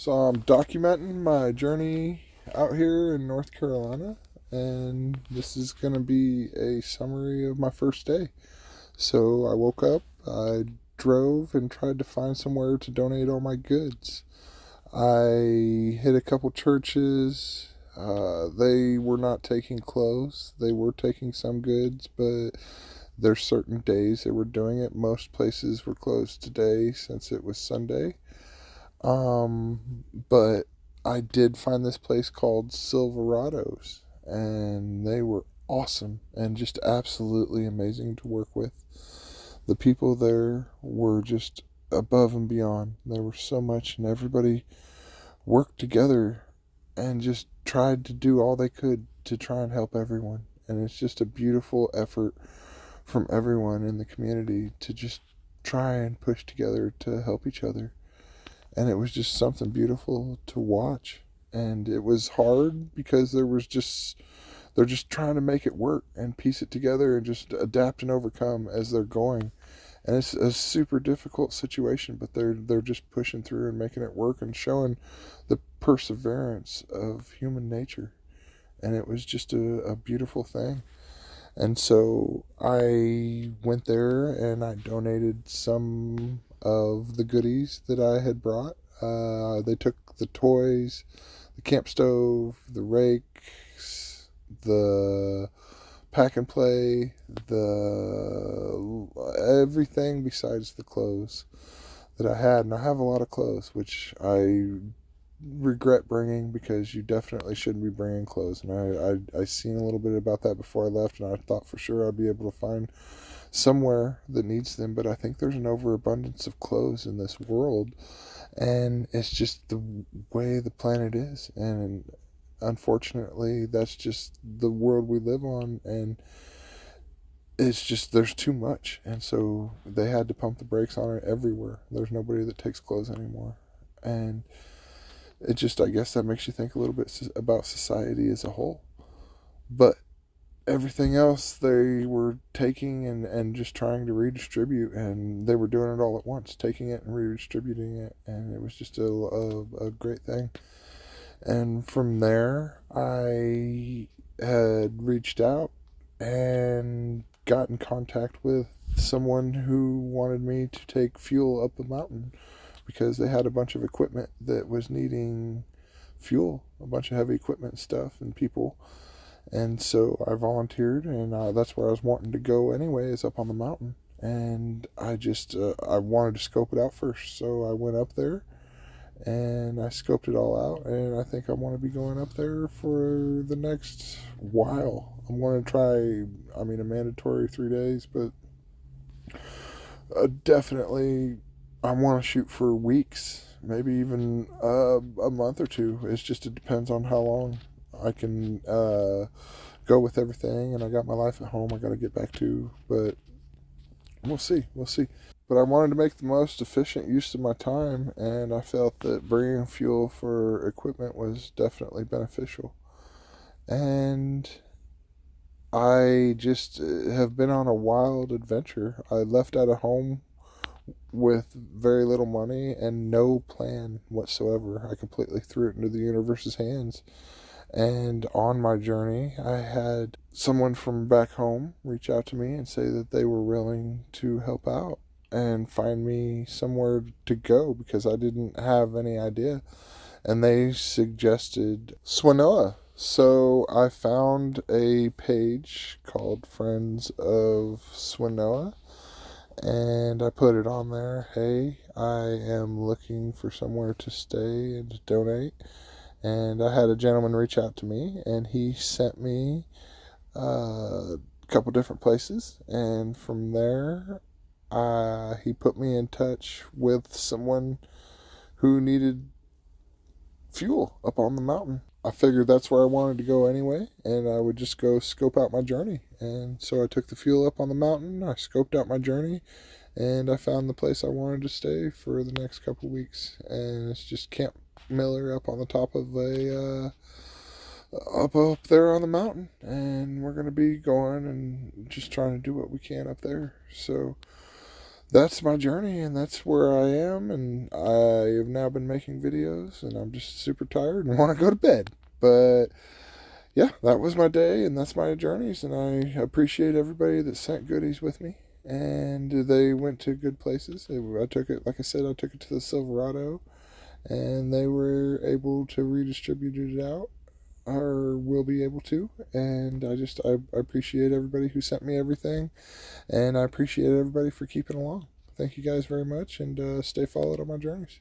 So I'm documenting my journey out here in North Carolina, and this is going to be a summary of my first day. So I woke up, I drove, and tried to find somewhere to donate all my goods. I hit a couple churches. They were not taking clothes. They were taking some goods, but there's certain days they were doing it. Most places were closed today since it was Sunday. But I did find this place called Silverados, and they were awesome and just absolutely amazing to work with. The people there were just above and beyond. There was so much, and everybody worked together and just tried to do all they could to try and help everyone. And it's just a beautiful effort from everyone in the community to just try and push together to help each other. And it was just something beautiful to watch. And it was hard because they're just trying to make it work and piece it together and just adapt and overcome as they're going. And it's a super difficult situation, but they're just pushing through and making it work and showing the perseverance of human nature. And it was just a beautiful thing. And so I went there and I donated some of the goodies that I had brought. They took the toys, the camp stove, the rakes, the pack and play, the everything besides the clothes that I had. And I have a lot of clothes, which I regret bringing because you definitely shouldn't be bringing clothes. And I seen a little bit about that before I left, and I thought for sure I'd be able to find somewhere that needs them. But I think there's an overabundance of clothes in this world, and it's just the way the planet is. And unfortunately, that's just the world we live on, and it's just there's too much. And so they had to pump the brakes on it everywhere. There's nobody that takes clothes anymore. And it just, I guess that makes you think a little bit about society as a whole. But everything else they were taking and just trying to redistribute, and they were doing it all at once, taking it and redistributing it, and it was just a great thing. And from there, I had reached out and got in contact with someone who wanted me to take fuel up the mountain because they had a bunch of equipment that was needing fuel, a bunch of heavy equipment stuff and people. And so I volunteered, and that's where I was wanting to go anyway, is up on the mountain. And I wanted to scope it out first. So I went up there and I scoped it all out. And I think I want to be going up there for the next while. I'm going to try, a mandatory 3 days, but definitely I want to shoot for weeks, maybe even a month or two. It depends on how long I can go with everything. And I got my life at home I got to get back to, but we'll see. But I wanted to make the most efficient use of my time, and I felt that bringing fuel for equipment was definitely beneficial. And I just have been on a wild adventure. I left out of home with very little money and no plan whatsoever. I completely threw it into the universe's hands. And on my journey, I had someone from back home reach out to me and say that they were willing to help out and find me somewhere to go because I didn't have any idea. And they suggested Swanoa. So I found a page called Friends of Swanoa, and I put it on there. Hey, I am looking for somewhere to stay and to donate. And I had a gentleman reach out to me, and he sent me a couple different places. And from there, he put me in touch with someone who needed fuel up on the mountain. I figured that's where I wanted to go anyway, and I would just go scope out my journey. And so I took the fuel up on the mountain, I scoped out my journey, and I found the place I wanted to stay for the next couple weeks. And it's just Camp Miller up on the top of up there on the mountain. And we're going to be going and just trying to do what we can up there. So that's my journey, and that's where I am. And I have now been making videos, and I'm just super tired and want to go to bed. But yeah, that was my day, and that's my journeys. And I appreciate everybody that sent goodies with me, and they went to good places. I took it, like I said, I took it to the Silverado, and they were able to redistribute it out, or will be able to. And I appreciate everybody who sent me everything, and I appreciate everybody for keeping along. Thank you guys very much, and stay followed on my journeys.